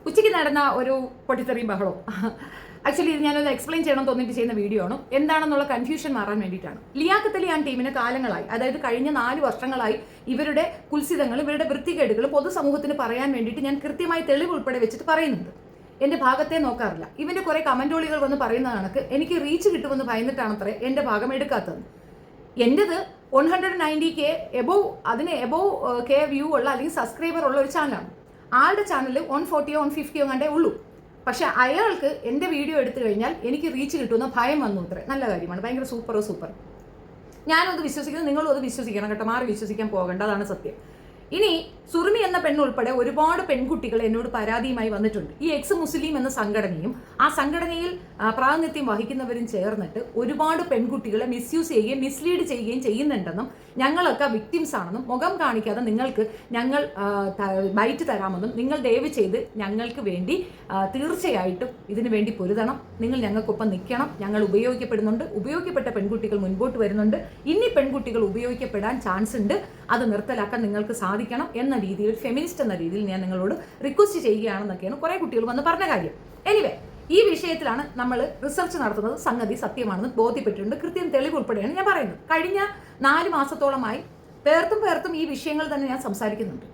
ഉച്ചയ്ക്ക് നടന്ന ഒരു പൊട്ടിത്തെറിയും ബഹളവും ആക്ച്വലി ഇത് ഞാനൊന്ന് എക്സ്പ്ലെയിൻ ചെയ്യണം തോന്നിയിട്ട് ചെയ്യുന്ന വീഡിയോ ആണ്. എന്താണെന്നുള്ള കൺഫ്യൂഷൻ മാറാൻ വേണ്ടിയിട്ടാണ്. ലിയാഖത്ത് അലി ആൻഡ് ടീമിന് കാലങ്ങളായി, അതായത് കഴിഞ്ഞ 4 വർഷങ്ങളായി ഇവരുടെ കുൽസിതങ്ങളും ഇവരുടെ വൃത്തികേടുകളും പൊതുസമൂഹത്തിന് പറയാൻ വേണ്ടിയിട്ട് ഞാൻ കൃത്യമായി തെളിവ് ഉൾപ്പെടെ വെച്ചിട്ട് പറയുന്നുണ്ട്. എൻ്റെ ഭാഗത്തെ നോക്കാറില്ല. ഇവൻ്റെ കുറേ കമൻറ്റോളികൾ വന്ന് പറയുന്ന കണക്ക് എനിക്ക് റീച്ച് കിട്ടുമെന്ന് ഭയന്നിട്ടാണത്രേ എൻ്റെ ഭാഗം എടുക്കാത്തത്. എൻ്റെത് 190K എബോവ്, അതിന് എബോവ് കെ വ്യൂ ഉള്ള അല്ലെങ്കിൽ സബ്സ്ക്രൈബർ ഉള്ള ഒരു ചാനലാണ്. ആളുടെ ചാനൽ 140 150 കണ്ടേ ഉള്ളൂ. പക്ഷെ അയാൾക്ക് എൻ്റെ വീഡിയോ എടുത്തു കഴിഞ്ഞാൽ എനിക്ക് റീച്ച് കിട്ടുമെന്ന ഭയം വന്നു. അത്രേ നല്ല കാര്യമാണ്, ഭയങ്കര സൂപ്പർ. ഞാനും അത് വിശ്വസിക്കുന്നു, നിങ്ങളും അത് വിശ്വസിക്കണം കേട്ടോ, മാറി വിശ്വസിക്കാൻ പോകേണ്ട, അതാണ് സത്യം. ഇനി സുറുമി എന്ന പെണ്ണുൾപ്പെടെ ഒരുപാട് പെൺകുട്ടികൾ എന്നോട് പരാതിയുമായി വന്നിട്ടുണ്ട്. ഈ എക്സ് മുസ്ലിം എന്ന സംഘടനയും ആ സംഘടനയിൽ പ്രാതിനിധ്യം വഹിക്കുന്നവരും ചേർന്നിട്ട് ഒരുപാട് പെൺകുട്ടികളെ മിസ്യൂസ് ചെയ്യുകയും മിസ്ലീഡ് ചെയ്യുകയും ചെയ്യുന്നുണ്ടെന്നും ഞങ്ങളൊക്കെ വിക്ടിംസ് ആണെന്നും മുഖം കാണിക്കാതെ നിങ്ങൾക്ക് ഞങ്ങൾ ബൈറ്റ് തരാമെന്നും നിങ്ങൾ ദയവ് ചെയ്ത് ഞങ്ങൾക്ക് വേണ്ടി തീർച്ചയായിട്ടും ഇതിനു വേണ്ടി പൊരുതണം, നിങ്ങൾ ഞങ്ങൾക്കൊപ്പം നിൽക്കണം, ഞങ്ങൾ ഉപയോഗിക്കപ്പെടുന്നുണ്ട്, ഉപയോഗിക്കപ്പെട്ട പെൺകുട്ടികൾ മുൻപോട്ട് വരുന്നുണ്ട്, ഇനി പെൺകുട്ടികൾ ഉപയോഗിക്കപ്പെടാൻ ചാൻസ് ഉണ്ട്, അത് നിർത്തലാക്കാൻ നിങ്ങൾക്ക് സാധിക്കണം എന്ന രീതിയിൽ, ഫെമിനിസ്റ്റ് എന്ന രീതിയിൽ ഞാൻ നിങ്ങളോട് റിക്വസ്റ്റ് ചെയ്യുകയാണെന്നൊക്കെയാണ് കുറേ കുട്ടികൾ വന്ന് പറഞ്ഞ കാര്യം. എനിവേ, ഈ വിഷയത്തിലാണ് നമ്മൾ റിസർച്ച് നടത്തുന്നത്. സംഗതി സത്യമാണെന്ന് ബോധ്യപ്പെട്ടിട്ടുണ്ട്. കൃത്യം തെളിവ് ഉൾപ്പെടെയാണ് ഞാൻ പറയുന്നത്. കഴിഞ്ഞ 4 മാസത്തോളമായി പേർത്തും ഈ വിഷയങ്ങൾ തന്നെ ഞാൻ സംസാരിക്കുന്നുണ്ട്.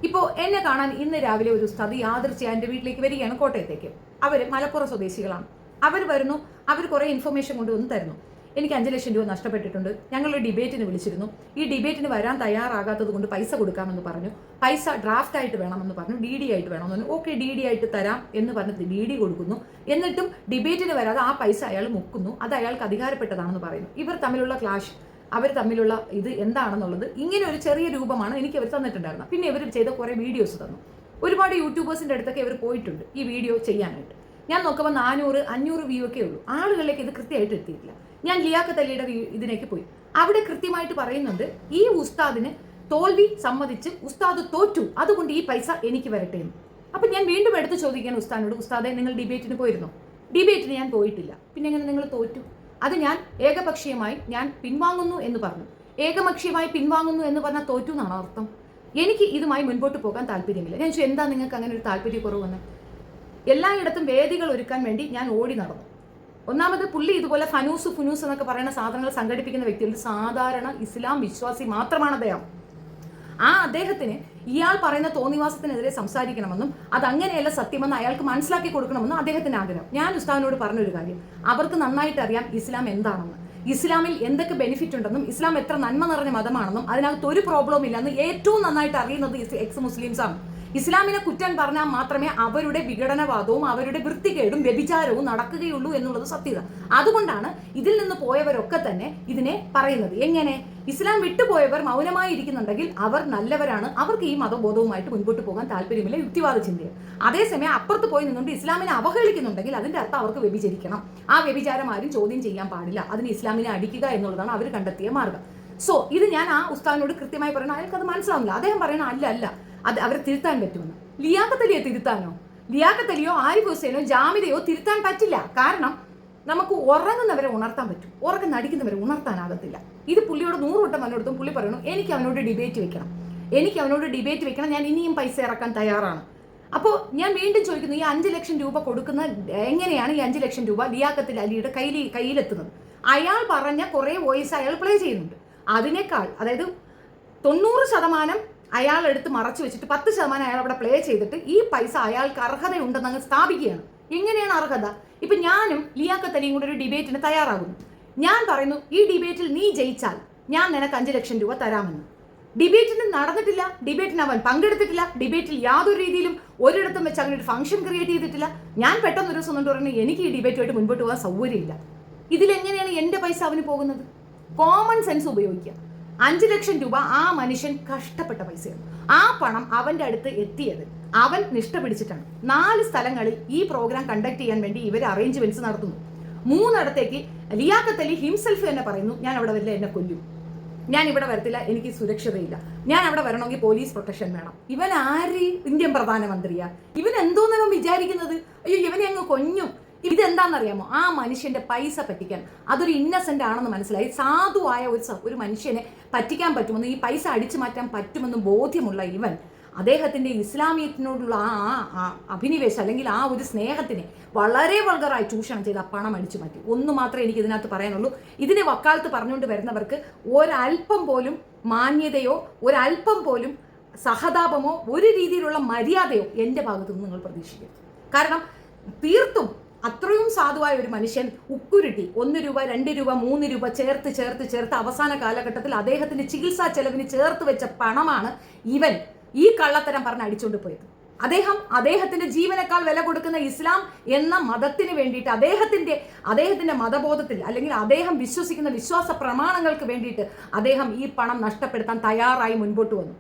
ഇപ്പോൾ എന്നെ കാണാൻ ഇന്ന് രാവിലെ ഒരു ഉസ്താദ് യാദൃച്ഛിക എൻ്റെ വീട്ടിലേക്ക് വരികയാണ്, കോട്ടയത്തേക്ക്. അവർ മലപ്പുറം സ്വദേശികളാണ്. അവർ വരുന്നു, അവർ കുറേ ഇൻഫർമേഷൻ കൊണ്ടുവന്ന് തരുന്നു. എനിക്ക് 5 ലക്ഷം രൂപ നഷ്ടപ്പെട്ടിട്ടുണ്ട്, ഞങ്ങളൊരു ഡിബേറ്റിന് വിളിച്ചിരുന്നു, ഈ ഡിബേറ്റിന് വരാൻ തയ്യാറാകാത്തത് കൊണ്ട് പൈസ കൊടുക്കാമെന്ന് പറഞ്ഞു, പൈസ ഡ്രാഫ്റ്റ് ആയിട്ട് വേണമെന്ന് പറഞ്ഞു, DD ആയിട്ട് വേണമെന്ന് പറഞ്ഞു. ഓക്കെ, DD ആയിട്ട് തരാം എന്ന് പറഞ്ഞിട്ട് DD കൊടുക്കുന്നു. എന്നിട്ടും ഡിബേറ്റിന് വരാതെ ആ പൈസ അയാൾ മുക്കുന്നു, അത് അയാൾക്ക് അധികാരപ്പെട്ടതാണെന്ന് പറയുന്നു. ഇവർ തമ്മിലുള്ള ക്ലാഷ്, അവർ തമ്മിലുള്ള ഇത് എന്താണെന്നുള്ളത് ഇങ്ങനെ ഒരു ചെറിയ രൂപമാണ് എനിക്ക് അവർ തന്നിട്ടുണ്ടായിരുന്നത്. പിന്നെ ഇവർ ചെയ്ത കുറേ വീഡിയോസ് തന്നു. ഒരുപാട് യൂട്യൂബേഴ്സിൻ്റെ അടുത്തൊക്കെ ഇവർ പോയിട്ടുണ്ട് ഈ വീഡിയോ ചെയ്യാനായിട്ട്. ഞാൻ നോക്കുമ്പോൾ 400 500 വ്യൂ ഒക്കെ ഉള്ളൂ. ആളുകളിലേക്ക് ഇത് കൃത്യമായിട്ട് എത്തിയിട്ടില്ല. ഞാൻ ലിയാഖത്ത് അലിയുടെ ഇതിലേക്ക് പോയി. അവിടെ കൃത്യമായിട്ട് പറയുന്നുണ്ട്, ഈ ഉസ്താദിന് തോൽവി സമ്മതിച്ച് ഉസ്താദ് തോറ്റു, അതുകൊണ്ട് ഈ പൈസ എനിക്ക് വരട്ടെ എന്ന്. അപ്പം ഞാൻ വീണ്ടും എടുത്ത് ചോദിക്കാൻ ഉസ്താദിനോട്, ഉസ്താദെ നിങ്ങൾ ഡിബേറ്റിന് പോയിരുന്നോ? ഡിബേറ്റിന് ഞാൻ പോയിട്ടില്ല. പിന്നെ എങ്ങനെ നിങ്ങൾ തോറ്റു? അത് ഞാൻ ഏകപക്ഷീയമായി ഞാൻ പിൻവാങ്ങുന്നു എന്ന് പറഞ്ഞു. ഏകപക്ഷീയമായി പിൻവാങ്ങുന്നു എന്ന് പറഞ്ഞാൽ തോറ്റു എന്നാണ് അർത്ഥം. എനിക്ക് ഇതുമായി മുൻപോട്ട് പോകാൻ താല്പര്യമില്ല. ഞാൻ ചോദിച്ചു, എന്താ നിങ്ങൾക്ക് അങ്ങനെ ഒരു താല്പര്യക്കുറവെന്ന്? എല്ലായിടത്തും വേദികൾ ഒരുക്കാൻ വേണ്ടി ഞാൻ ഓടി നടന്നു. ഒന്നാമത് പുള്ളി ഇതുപോലെ ഫനൂസ് എന്നൊക്കെ പറയുന്ന സാധനങ്ങൾ സംഘടിപ്പിക്കുന്ന വ്യക്തികളുടെ സാധാരണ ഇസ്ലാം വിശ്വാസി മാത്രമാണ് അദ്ദേഹം. ആ അദ്ദേഹത്തിന് ഇയാൾ പറയുന്ന തോന്നിവാസത്തിനെതിരെ സംസാരിക്കണമെന്നും അതങ്ങനെയല്ല സത്യമെന്ന് അയാൾക്ക് മനസ്സിലാക്കി കൊടുക്കണമെന്നും അദ്ദേഹത്തിന് ആഗ്രഹം. ഞാൻ ഉസ്താദിനോട് പറഞ്ഞൊരു കാര്യം, അവർക്ക് നന്നായിട്ട് അറിയാം ഇസ്ലാം എന്താണെന്ന്, ഇസ്ലാമിൽ എന്തൊക്കെ ബെനിഫിറ്റ് ഉണ്ടെന്നും ഇസ്ലാം എത്ര നന്മ നിറഞ്ഞ മതമാണെന്നും അതിനകത്ത് ഒരു പ്രോബ്ലവും ഇല്ലെന്ന് ഏറ്റവും നന്നായിട്ട് അറിയുന്നത് എക്സ് മുസ്ലിംസാണ്. ഇസ്ലാമിനെ കുറ്റം പറഞ്ഞാൽ മാത്രമേ അവരുടെ വിഘടനവാദവും അവരുടെ വൃത്തികേടും വ്യഭിചാരവും നടക്കുകയുള്ളൂ എന്നുള്ളത് സത്യത. അതുകൊണ്ടാണ് ഇതിൽ നിന്ന് പോയവരൊക്കെ തന്നെ ഇതിനെ പറയുന്നത്. എങ്ങനെ? ഇസ്ലാം വിട്ടുപോയവർ മൗനമായി ഇരിക്കുന്നുണ്ടെങ്കിൽ അവർ നല്ലവരാണ്, അവർക്ക് ഈ മതബോധവുമായിട്ട് മുൻപോട്ട് പോകാൻ താല്പര്യമില്ല, യുക്തിവാദ ചിന്തയാണ്. അതേസമയം അപ്പുറത്ത് പോയി നിന്നുകൊണ്ട് ഇസ്ലാമിനെ അവഹേളിക്കുന്നുണ്ടെങ്കിൽ അതിന്റെ അർത്ഥം അവർക്ക് വ്യഭിചരിക്കണം. ആ വ്യഭിചാരം ആരും ചോദ്യം ചെയ്യാൻ പാടില്ല, അതിന് ഇസ്ലാമിനെ അടിക്കുക എന്നുള്ളതാണ് അവർ കണ്ടെത്തിയ മാർഗം. സോ ഇത് ഞാൻ ആ ഉസ്താദിനോട് കൃത്യമായി പറയണം. അയാൾക്ക് അത് മനസ്സിലാവുന്നില്ല. അദ്ദേഹം പറയണം, അല്ല അത് അവരെ തിരുത്താൻ പറ്റുമെന്ന്. ലിയാഖത്ത് അലിയെ തിരുത്താനോ, ലിയാഖത്ത് അലിയോ ആരിഫ് ഹുസൈനോ ജാമിദയോ തിരുത്താൻ പറ്റില്ല. കാരണം നമുക്ക് ഉറങ്ങുന്നവരെ ഉണർത്താൻ പറ്റും, ഉറക്കം നടിക്കുന്നവരെ ഉണർത്താനാകത്തില്ല. ഇത് പുള്ളിയോട് 100 വട്ടം പറഞ്ഞെടുത്തും പുള്ളി പറയണു, എനിക്ക് അവനോട് ഡിബേറ്റ് വെക്കണം, ഞാൻ ഇനിയും പൈസ ഇറക്കാൻ തയ്യാറാണ്. അപ്പോൾ ഞാൻ വീണ്ടും ചോദിക്കുന്നു, ഈ 5 ലക്ഷം രൂപ കൊടുക്കുന്ന എങ്ങനെയാണ് ഈ 5 ലക്ഷം രൂപ ലിയാഖത്ത് അലിയുടെ കയ്യിലെത്തുന്നത്? അയാൾ പറഞ്ഞ കുറേ വോയിസ് അയാൾ പ്ലേ ചെയ്യുന്നുണ്ട്. അതിനേക്കാൾ, അതായത് 90% അയാൾ എടുത്ത് മറച്ചു വെച്ചിട്ട് 10% അയാൾ അവിടെ പ്ലേ ചെയ്തിട്ട് ഈ പൈസ അയാൾക്ക് അർഹതയുണ്ടെന്ന് അങ്ങ് സ്ഥാപിക്കുകയാണ്. എങ്ങനെയാണ് അർഹത? ഇപ്പം ഞാനും ലിയാഖത്ത് അലിയും കൂടെ ഒരു ഡിബേറ്റിന് തയ്യാറാകുന്നു. ഞാൻ പറയുന്നു, ഈ ഡിബേറ്റിൽ നീ ജയിച്ചാൽ ഞാൻ നിനക്ക് 5 ലക്ഷം രൂപ തരാമെന്ന്. ഡിബേറ്റിന് നടന്നിട്ടില്ല, ഡിബേറ്റിന് അവൻ പങ്കെടുത്തിട്ടില്ല, ഡിബേറ്റിൽ യാതൊരു രീതിയിലും ഒരിടത്തും വെച്ച് അങ്ങനെ ഒരു ഫംഗ്ഷൻ ക്രിയേറ്റ് ചെയ്തിട്ടില്ല. ഞാൻ പെട്ടെന്ന് ഒരു ദിവസം കൊണ്ട് പറഞ്ഞു, എനിക്ക് ഈ ഡിബേറ്റുമായിട്ട് മുൻപോട്ട് പോകാൻ സൗകര്യമില്ല. ഇതിലെങ്ങനെയാണ് എൻ്റെ പൈസ അവന് പോകുന്നത്? കോമൺ സെൻസ് ഉപയോഗിക്കുക. 5 ലക്ഷം രൂപ ആ മനുഷ്യൻ കഷ്ടപ്പെട്ട പൈസയാണ്. ആ പണം അവൻ്റെ അടുത്ത് എത്തിയത് അവൻ നിഷ്ഠ പിടിച്ചിട്ടാണ്. 4 സ്ഥലങ്ങളിൽ ഈ പ്രോഗ്രാം കണ്ടക്ട് ചെയ്യാൻ വേണ്ടി ഇവർ അറേഞ്ച്മെന്റ്സ് നടത്തുന്നു. 3 ലിയാഖത്ത് അലി ഹിംസെൽഫ് തന്നെ പറയുന്നു, ഞാൻ അവിടെ വരില്ല, എന്നെ കൊല്ലും, ഞാൻ ഇവിടെ വരത്തില്ല, എനിക്ക് സുരക്ഷിതയില്ല, ഞാൻ അവിടെ വരണമെങ്കിൽ പോലീസ് പ്രൊട്ടക്ഷൻ വേണം. ഇവൻ ആര്? ഇന്ത്യൻ പ്രധാനമന്ത്രിയാ? ഇവൻ എന്തോന്നവൻ വിചാരിക്കുന്നത്? അയ്യോ, ഇവനെ അങ്ങ് കൊഞ്ഞും. ഇതെന്താണെന്നറിയാമോ? ആ മനുഷ്യന്റെ പൈസ പറ്റിക്കാൻ. അതൊരു ഇന്നസെന്റ് ആണെന്ന് മനസ്സിലായി. സാധുവായ ഒരു മനുഷ്യനെ പറ്റിക്കാൻ പറ്റുമെന്നും ഈ പൈസ അടിച്ചു മാറ്റാൻ പറ്റുമെന്നും ബോധ്യമുള്ള ഇവൻ അദ്ദേഹത്തിൻ്റെ ഇസ്ലാമിയത്തിനോടുള്ള ആ അഭിനിവേശം അല്ലെങ്കിൽ ആ ഒരു സ്നേഹത്തിനെ വളരെ വൾഗറായി ചൂഷണം ചെയ്ത് ആ പണം അടിച്ചു മാറ്റി. ഒന്ന് മാത്രമേ എനിക്ക് ഇതിനകത്ത് പറയാനുള്ളൂ. ഇതിനെ വക്കാലത്ത് പറഞ്ഞുകൊണ്ട് വരുന്നവർക്ക് ഒരല്പം പോലും മാന്യതയോ ഒരല്പം പോലും സഹതാപമോ ഒരു രീതിയിലുള്ള മര്യാദയോ എൻ്റെ ഭാഗത്തു നിന്ന് നിങ്ങൾ പ്രതീക്ഷിക്കരുത്. കാരണം തീർത്തും അത്രയും സാധുവായ ഒരു മനുഷ്യൻ ഉക്കുരുട്ടി 1 രൂപ 2 രൂപ 3 രൂപ ചേർത്ത് അവസാന കാലഘട്ടത്തിൽ അദ്ദേഹത്തിന്റെ ചികിത്സാ ചെലവിന് ചേർത്ത് വെച്ച പണമാണ് ഇവൻ ഈ കള്ളത്തരം പറഞ്ഞ് അടിച്ചുകൊണ്ട് പോയത്. അദ്ദേഹത്തിന്റെ ജീവനേക്കാൾ വില കൊടുക്കുന്ന ഇസ്ലാം എന്ന മതത്തിന് വേണ്ടിയിട്ട് അദ്ദേഹത്തിന്റെ മതബോധത്തിൽ അല്ലെങ്കിൽ അദ്ദേഹം വിശ്വസിക്കുന്ന വിശ്വാസ പ്രമാണങ്ങൾക്ക് വേണ്ടിയിട്ട് അദ്ദേഹം ഈ പണം നഷ്ടപ്പെടുത്താൻ തയ്യാറായി മുൻപോട്ട് വന്നു.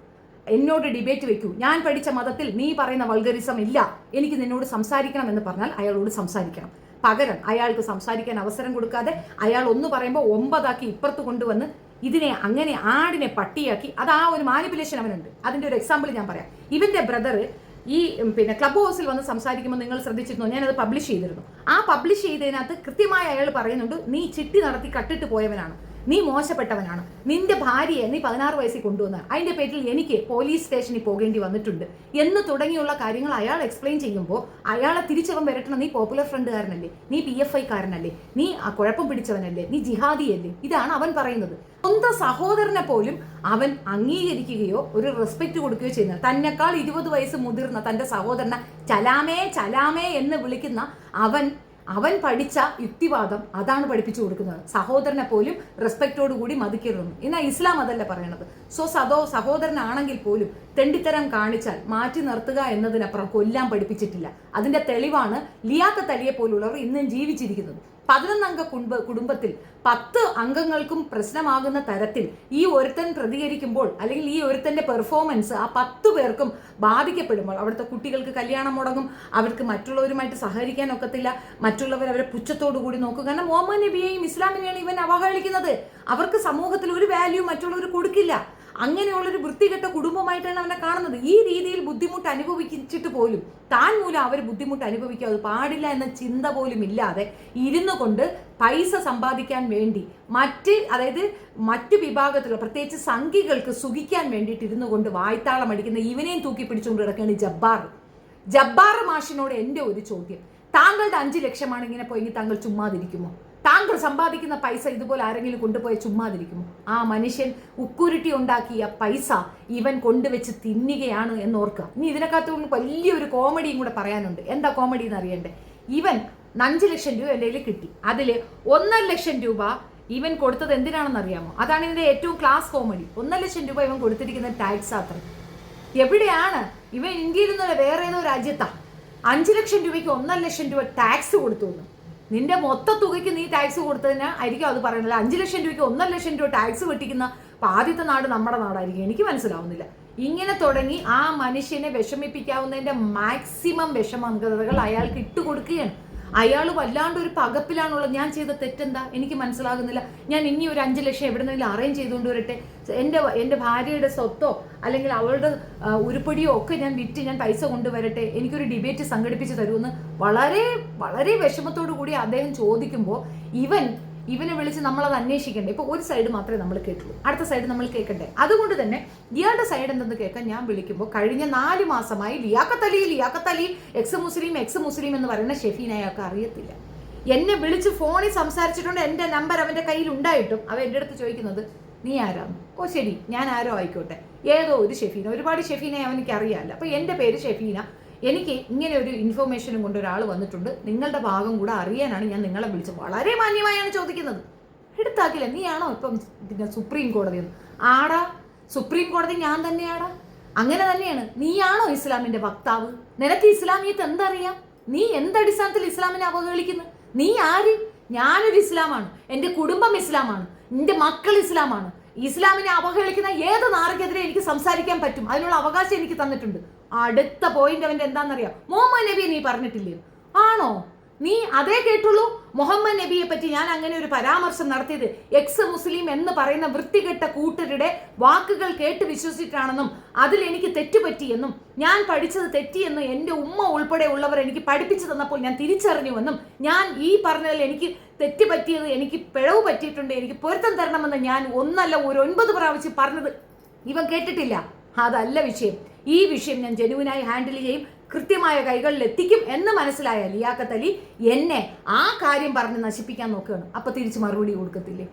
എന്നോട് ഡിബേറ്റ് വെക്കൂ, ഞാൻ പഠിച്ച മതത്തിൽ നീ പറയുന്ന വൾഗറിസം ഇല്ല, എനിക്ക് നിന്നോട് സംസാരിക്കണം എന്ന് പറഞ്ഞാൽ അയാളോട് സംസാരിക്കണം. പകരം അയാൾക്ക് സംസാരിക്കാൻ അവസരം കൊടുക്കാതെ അയാൾ ഒന്ന് പറയുമ്പോൾ 9 ആക്കി ഇപ്പുറത്ത് കൊണ്ടുവന്ന് ഇതിനെ അങ്ങനെ ആടിനെ പട്ടിയാക്കി, അത് ആ ഒരു മാനിപ്പുലേഷൻ അവനുണ്ട്. അതിൻ്റെ ഒരു എക്സാമ്പിൾ ഞാൻ പറയാം. ഇവന്റെ ബ്രദർ ഈ ക്ലബ് ഹൗസിൽ വന്ന് സംസാരിക്കുമ്പോൾ നിങ്ങൾ ശ്രദ്ധിച്ചിരുന്നു, ഞാനത് പബ്ലിഷ് ചെയ്തിരുന്നു. ആ പബ്ലിഷ് ചെയ്തതിനകത്ത് കൃത്യമായി അയാൾ പറയുന്നുണ്ട്, നീ ചിട്ടി നടത്തി കട്ടിട്ട് പോയവനാണ്, നീ മോശപ്പെട്ടവനാണ്, നിന്റെ ഭാര്യയെ നീ 16 വയസ്സിൽ കൊണ്ടുവന്ന, അതിന്റെ പേരിൽ എനിക്ക് പോലീസ് സ്റ്റേഷനിൽ പോകേണ്ടി വന്നിട്ടുണ്ട് എന്ന് തുടങ്ങിയുള്ള കാര്യങ്ങൾ അയാൾ എക്സ്പ്ലെയിൻ ചെയ്യുമ്പോൾ അയാളെ തിരിച്ചവൻ വരട്ടണം, നീ പോപ്പുലർ ഫ്രണ്ടുകാരനല്ലേ, നീ PFI കാരനല്ലേ, നീ ആ കുഴപ്പം പിടിച്ചവനല്ലേ, നീ ജിഹാദിയല്ലേ, ഇതാണ് അവൻ പറയുന്നത്. സ്വന്തം സഹോദരനെ പോലും അവൻ അംഗീകരിക്കുകയോ ഒരു റെസ്പെക്ട് കൊടുക്കുകയോ ചെയ്യുന്നത്. തന്നെക്കാൾ 20 വയസ്സ് മുതിർന്ന തന്റെ സഹോദരനെ ചലാമേ എന്ന് വിളിക്കുന്ന അവൻ പഠിച്ച യുക്തിവാദം അതാണ് പഠിപ്പിച്ചു കൊടുക്കുന്നത്. സഹോദരനെ പോലും റെസ്പെക്റ്റോട് കൂടി മതിക്കരുതെന്ന്. എന്നാൽ ഇസ്ലാം അതല്ല പറയണത്. സഹോദരനാണെങ്കിൽ പോലും തെണ്ടിത്തരം കാണിച്ചാൽ മാറ്റി നിർത്തുക എന്നതിനപ്പുറം കൊല്ലാൻ പഠിപ്പിച്ചിട്ടില്ല. അതിന്റെ തെളിവാണ് ലിയാഖത്ത് അലിയെ പോലുള്ളവർ ഇന്നും ജീവിച്ചിരിക്കുന്നത്. 11 അംഗ കുടുംബത്തിൽ 10 അംഗങ്ങൾക്കും പ്രശ്നമാകുന്ന തരത്തിൽ ഈ ഒരുത്തൻ പ്രതികരിക്കുമ്പോൾ അല്ലെങ്കിൽ ഈ ഒരുത്തന്റെ പെർഫോമൻസ് ആ 10 പേർക്കും ബാധിക്കപ്പെടുമ്പോൾ അവിടുത്തെ കുട്ടികൾക്ക് കല്യാണം മുടങ്ങും, അവർക്ക് മറ്റുള്ളവരുമായിട്ട് സഹകരിക്കാൻ ഒക്കത്തില്ല, മറ്റുള്ളവർ അവരെ പുച്ഛത്തോടു കൂടി നോക്കും. കാരണം മുഹമ്മദ് നബിയെയും ഇസ്ലാമിനെയാണ് ഇവൻ അവഹേളിക്കുന്നത്. അവർക്ക് സമൂഹത്തിൽ ഒരു വാല്യൂ മറ്റുള്ളവർ കൊടുക്കില്ല. അങ്ങനെയുള്ളൊരു വൃത്തികെട്ട കുടുംബമായിട്ടാണ് അവനെ കാണുന്നത്. ഈ രീതിയിൽ ബുദ്ധിമുട്ട് അനുഭവിച്ചിട്ട് പോലും താൻ മൂലം അവർ ബുദ്ധിമുട്ട് അനുഭവിക്കാതെ പാടില്ല എന്ന ചിന്ത പോലും ഇല്ലാതെ ഇരുന്നു കൊണ്ട് പൈസ സമ്പാദിക്കാൻ വേണ്ടി മറ്റ് വിഭാഗത്തിലുള്ള പ്രത്യേകിച്ച് സംഘികൾക്ക് സുഖിക്കാൻ വേണ്ടിയിട്ട് ഇരുന്നു കൊണ്ട് വായ്ത്താളം അടിക്കുന്ന ഇവനെയും തൂക്കി പിടിച്ചുകൊണ്ട് കിടക്കുകയാണ് ജബ്ബാർ മാഷിനോട് എൻ്റെ ഒരു ചോദ്യം, താങ്കളുടെ 5 ലക്ഷമാണ് ഇങ്ങനെ പോയെങ്കിൽ താങ്കൾ ചുമ്മാതിരിക്കുമോ? താങ്കൾ സമ്പാദിക്കുന്ന പൈസ ഇതുപോലെ ആരെങ്കിലും കൊണ്ടുപോയി ചുമ്മാതിരിക്കുമോ? ആ മനുഷ്യൻ ഉക്കുരുട്ടി ഉണ്ടാക്കിയ പൈസ ഇവൻ കൊണ്ടുവച്ച് തിന്നുകയാണ് എന്നോർക്കുക. ഇനി ഇതിനെക്കാട്ടും വലിയൊരു കോമഡിയും കൂടെ പറയാനുണ്ട്. എന്താ കോമഡി എന്ന് അറിയണ്ടേ? ഇവൻ 5 ലക്ഷം രൂപ എൻ്റെ കയ്യിൽ കിട്ടി. അതിൽ 1.5 ലക്ഷം രൂപ ഇവൻ കൊടുത്തത് എന്തിനാണെന്ന് അറിയാമോ? അതാണ് ഇതിന്റെ ഏറ്റവും ക്ലാസ് കോമഡി. 1.5 ലക്ഷം രൂപ ഇവൻ കൊടുത്തിരിക്കുന്ന ടാക്സ് അത്ര. എവിടെയാണ് ഇവൻ? ഇന്ത്യയിൽ നിന്നുള്ള വേറെ ഏതോ രാജ്യത്താണ് 5 ലക്ഷം രൂപയ്ക്ക് 1.5 ലക്ഷം രൂപ ടാക്സ് കൊടുത്തു. നിന്റെ മൊത്ത തുകയ്ക്ക് നീ ടാക്സ് കൊടുത്തതിന് ആയിരിക്കും അത് പറയണല്ലോ. 5 ലക്ഷം രൂപയ്ക്ക് 1.5 ലക്ഷം രൂപ ടാക്സ് വെട്ടിക്കുന്ന ആദ്യത്തെ നാട് നമ്മുടെ നാടായിരിക്കും. എനിക്ക് മനസ്സിലാവുന്നില്ല. ഇങ്ങനെ തുടങ്ങി ആ മനുഷ്യനെ വിഷമിപ്പിക്കാവുന്നതിന്റെ മാക്സിമം വിഷമങ്കതകൾ അയാൾക്ക് ഇട്ടുകൊടുക്കുകയാണ്. അയാൾ വല്ലാണ്ട് ഒരു പകപ്പിലാണുള്ളത്. ഞാൻ ചെയ്ത തെറ്റെന്താ എനിക്ക് മനസ്സിലാകുന്നില്ല. ഞാൻ ഇനി ഒരു 5 ലക്ഷം എവിടെന്നെങ്കിലും അറേഞ്ച് ചെയ്തുകൊണ്ട് വരട്ടെ, എൻ്റെ ഭാര്യയുടെ സ്വത്തോ അല്ലെങ്കിൽ അവളുടെ ഉരുപ്പടിയോ ഒക്കെ ഞാൻ വിറ്റ് ഞാൻ പൈസ കൊണ്ടുവരട്ടെ, എനിക്കൊരു ഡിബേറ്റ് സംഘടിപ്പിച്ച് തരുമെന്ന് വളരെ വളരെ വിഷമത്തോടു കൂടി അദ്ദേഹം ചോദിക്കുമ്പോൾ ഇവനെ വിളിച്ച് നമ്മളത് അന്വേഷിക്കണ്ടേ? ഇപ്പൊ ഒരു സൈഡ് മാത്രമേ നമ്മൾ കേട്ടുള്ളൂ, അടുത്ത സൈഡ് നമ്മൾ കേൾക്കണ്ടേ? അതുകൊണ്ട് തന്നെ ഇയാളുടെ സൈഡ് എന്തെന്ന് കേൾക്കാൻ ഞാൻ വിളിക്കുമ്പോൾ കഴിഞ്ഞ 4 മാസമായി ലിയാഖത്ത് അലി എക്സ് മുസ്ലിം എന്ന് പറയുന്ന ഷെഫീന അയാൾക്ക് അറിയത്തില്ല. എന്നെ വിളിച്ച് ഫോണിൽ സംസാരിച്ചിട്ടുണ്ട്. എൻ്റെ നമ്പർ അവൻ്റെ കയ്യിൽ ഉണ്ടായിട്ടും അവൻ എൻ്റെ അടുത്ത് ചോദിക്കുന്നത് നീ ആരാന്ന്. ഓ ശരി, ഞാൻ ആരോ ആയിക്കോട്ടെ, ഏതോ ഒരു ഷെഫീന, ഒരുപാട് ഷെഫീനയെ അവനിക്ക് അറിയാമല്ലോ. അപ്പോൾ എൻ്റെ പേര് ഷെഫീന, എനിക്ക് ഇങ്ങനെ ഒരു ഇൻഫർമേഷനും കൊണ്ട് ഒരാൾ വന്നിട്ടുണ്ട്, നിങ്ങളുടെ ഭാഗം കൂടെ അറിയാനാണ് ഞാൻ നിങ്ങളെ വിളിച്ചത്. വളരെ മാന്യമായാണ് ചോദിക്കുന്നത്. എടുത്താക്കില്ല. നീയാണോ ഇപ്പം പിന്നെ സുപ്രീം കോടതി? ആടാ, സുപ്രീം കോടതി ഞാൻ തന്നെയാടാ. അങ്ങനെ തന്നെയാണ്. നീയാണോ ഇസ്ലാമിന്റെ വക്താവ്? നിനക്ക് ഇസ്ലാമിയത്ത് എന്തറിയാം? നീ എന്തടിസ്ഥാനത്തിൽ ഇസ്ലാമിനെ അവഹേളിക്കുന്നു? നീ ആര്? ഞാനൊരു ഇസ്ലാമാണ്, എൻ്റെ കുടുംബം ഇസ്ലാമാണ്, എൻ്റെ മക്കൾ ഇസ്ലാമാണ്. ഇസ്ലാമിനെ അവഹേളിക്കുന്ന ഏത് നാറിക്കെതിരെ എനിക്ക് സംസാരിക്കാൻ പറ്റും, അതിനുള്ള അവകാശം എനിക്ക് തന്നിട്ടുണ്ട്. അടുത്ത പോയിന്റ് അവൻ്റെ എന്താണെന്നറിയാം? മുഹമ്മദ് നബി നീ പറഞ്ഞിട്ടില്ലേ? ആണോ? നീ അതേ കേട്ടുള്ളൂ. മുഹമ്മദ് നബിയെ പറ്റി ഞാൻ അങ്ങനെ ഒരു പരാമർശം നടത്തിയത് എക്സ് മുസ്ലിം എന്ന് പറയുന്ന വൃത്തികെട്ട കൂട്ടരുടെ വാക്കുകൾ കേട്ട് വിശ്വസിച്ചിട്ടാണെന്നും അതിൽ എനിക്ക് തെറ്റുപറ്റിയെന്നും ഞാൻ പഠിച്ചത് തെറ്റിയെന്നും എൻ്റെ ഉമ്മ ഉൾപ്പെടെ ഉള്ളവർ എനിക്ക് പഠിപ്പിച്ചു തന്നപ്പോൾ ഞാൻ തിരിച്ചറിഞ്ഞുവെന്നും ഞാൻ ഈ പറഞ്ഞതിൽ എനിക്ക് തെറ്റ് പറ്റിയത്, എനിക്ക് പിഴവ് പറ്റിയിട്ടുണ്ട്, എനിക്ക് പൊരുത്തം തരണമെന്ന് ഞാൻ 1 അല്ല 9 പ്രാവശ്യം പറഞ്ഞത് ഇവൻ കേട്ടിട്ടില്ല. അതല്ല വിഷയം. ഈ വിഷയം ഞാൻ ജെനുവിനായി ഹാൻഡിൽ ചെയ്യും, കൃത്യമായ കൈകളിൽ എത്തിക്കും എന്ന് മനസ്സിലായ ലിയാഖത്ത് അലി എന്നെ ആ കാര്യം പറഞ്ഞ് നശിപ്പിക്കാൻ നോക്കുകയാണ്. അപ്പൊ തിരിച്ച് മറുപടി കൊടുക്കത്തില്ലേ?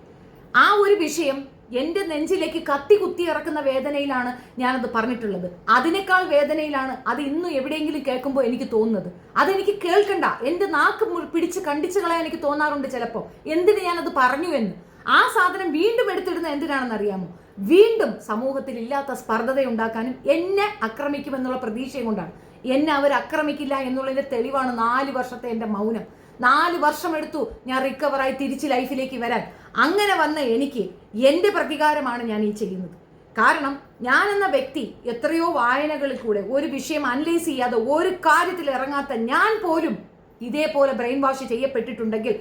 ആ ഒരു വിഷയം എൻ്റെ നെഞ്ചിലേക്ക് കത്തി കുത്തി ഇറക്കുന്ന വേദനയിലാണ് ഞാനത് പറഞ്ഞിട്ടുള്ളത്. അതിനേക്കാൾ വേദനയിലാണ് അത് ഇന്നും എവിടെയെങ്കിലും കേൾക്കുമ്പോൾ എനിക്ക് തോന്നുന്നത്. അതെനിക്ക് കേൾക്കണ്ട, എൻ്റെ നാക്ക് പിടിച്ച് കണ്ടിച്ചു കളയാൻ എനിക്ക് തോന്നാറുണ്ട് ചിലപ്പോൾ. എന്തിന് ഞാനത് പറഞ്ഞു എന്ന്. ആ സാധനം വീണ്ടും എടുത്തിടുന്നത് എന്തിനാണെന്ന് അറിയാമോ? വീണ്ടും സമൂഹത്തിൽ ഇല്ലാത്ത സ്പർദ്ധത ഉണ്ടാക്കാനും എന്നെ ആക്രമിക്കുമെന്നുള്ള പ്രതീക്ഷയും കൊണ്ടാണ്. എന്നെ അവർ ആക്രമിക്കില്ല എന്നുള്ളതിന്റെ തെളിവാണ് 4 വർഷത്തെ എൻ്റെ മൗനം. 4 വർഷം എടുത്തു ഞാൻ റിക്കവറായി തിരിച്ച് ലൈഫിലേക്ക് വരാൻ. അങ്ങനെ വന്ന എനിക്ക് എൻ്റെ പ്രതികാരമാണ് ഞാൻ ഈ ചെയ്യുന്നത്. കാരണം ഞാൻ എന്ന വ്യക്തി എത്രയോ വായനകളിൽ കൂടെ ഒരു വിഷയം അനലൈസ് ചെയ്യാതെ ഒരു കാര്യത്തിൽ ഇറങ്ങാത്ത ഞാൻ പോലും ഇതേപോലെ ബ്രെയിൻ വാഷ് ചെയ്യപ്പെട്ടിട്ടുണ്ടെങ്കിൽ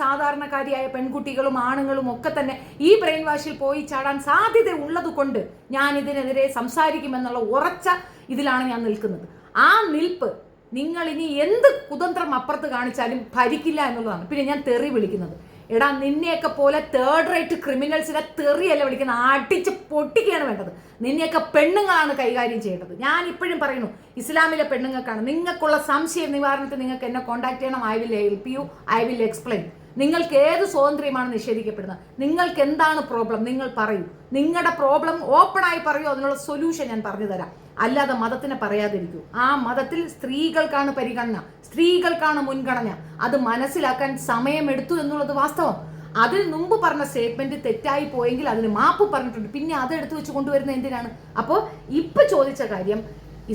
സാധാരണക്കാരിയായ പെൺകുട്ടികളും ആണുങ്ങളും ഒക്കെ തന്നെ ഈ ബ്രെയിൻ വാഷിൽ പോയി ചാടാൻ സാധ്യത ഉള്ളത് കൊണ്ട് ഞാൻ ഇതിനെതിരെ സംസാരിക്കുമെന്നുള്ള ഉറച്ച ഇതിലാണ് ഞാൻ നിൽക്കുന്നത്. ആ നിൽപ്പ് നിങ്ങൾ ഇനി എന്ത് കുതന്ത്രം അപ്പുറത്ത് കാണിച്ചാലും ഭരിക്കില്ല എന്നുള്ളതാണ്. പിന്നെ ഞാൻ തെറി വിളിക്കുന്നത്, എടാ നിന്നെയൊക്കെ പോലെ തേർഡ് റേറ്റ് ക്രിമിനൽസിനെ തെറിയല്ല വിളിക്കുന്നത്, അടിച്ച് പൊട്ടിക്കുകയാണ് വേണ്ടത്. നിന്നെയൊക്കെ പെണ്ണുങ്ങളാണ് കൈകാര്യം ചെയ്യേണ്ടത്. ഞാൻ ഇപ്പോഴും പറയുന്നു, ഇസ്ലാമിലെ പെണ്ണുങ്ങൾക്കാണ്. നിങ്ങൾക്കുള്ള സംശയ നിവാരണത്തിന് നിങ്ങൾക്ക് എന്നെ കോൺടാക്ട് ചെയ്യണം. I will help you, I will explain. നിങ്ങൾക്ക് ഏത് സ്വാതന്ത്ര്യമാണ് നിഷേധിക്കപ്പെടുന്നത്? നിങ്ങൾക്ക് എന്താണ് പ്രോബ്ലം? നിങ്ങൾ പറയൂ. നിങ്ങളുടെ പ്രോബ്ലം ഓപ്പണായി പറയൂ, അതിനുള്ള സൊല്യൂഷൻ ഞാൻ പറഞ്ഞു തരാം. അല്ലാതെ മതത്തിനെ പറയാതിരിക്കൂ. ആ മതത്തിൽ സ്ത്രീകൾക്കാണ് പരിഗണന, സ്ത്രീകൾക്കാണ് മുൻഗണന. അത് മനസ്സിലാക്കാൻ സമയമെടുത്തു എന്നുള്ളത് വാസ്തവം. അതിന് മുമ്പ് പറഞ്ഞ സ്റ്റേറ്റ്മെന്റ് തെറ്റായി പോയെങ്കിൽ അതിന് മാപ്പ് പറഞ്ഞിട്ടുണ്ട്. പിന്നെ അത് എടുത്തു വെച്ച് കൊണ്ടുവരുന്ന എന്തിനാണ്? അപ്പോൾ ഇപ്പൊ ചോദിച്ച കാര്യം